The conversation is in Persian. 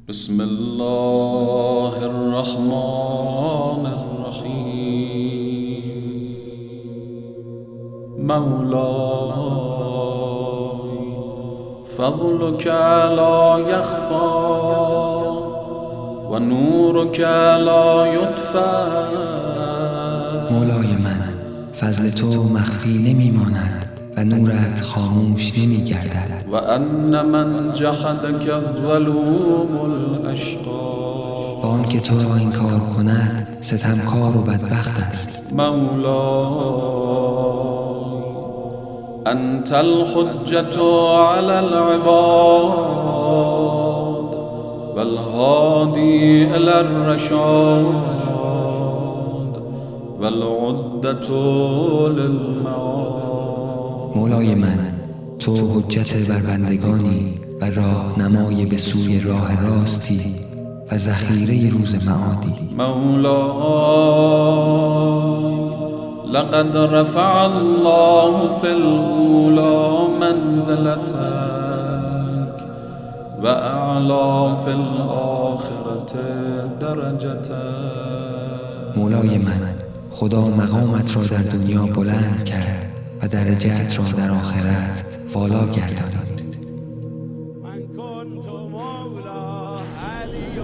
بسم الله الرحمن الرحیم. مولاي فضلك لا يخفى و نورك لا يطفى. مولای من، فضل تو مخفی نمیماند و نورت خاموش نمیگردد. و ان من جحدك الظلوم الاشقى. با آنکه تو را انکار کند ستمکار و بدبخت است. مولاي انت الحجة على العباد والهادي الى الرشاد والعدة للمعاد. مولای من، تو حجت بر بندگانی و راهنمای به سوی راه راستی و ذخیره روز معادی. مولاي لقد رفع الله في الأولى منزلتك وأعلى في الآخرة درجتك. مولای من، خدا مقامت را در دنیا بلند کرد و درجت را در آخرت والا گردانید. من كنت مولى علي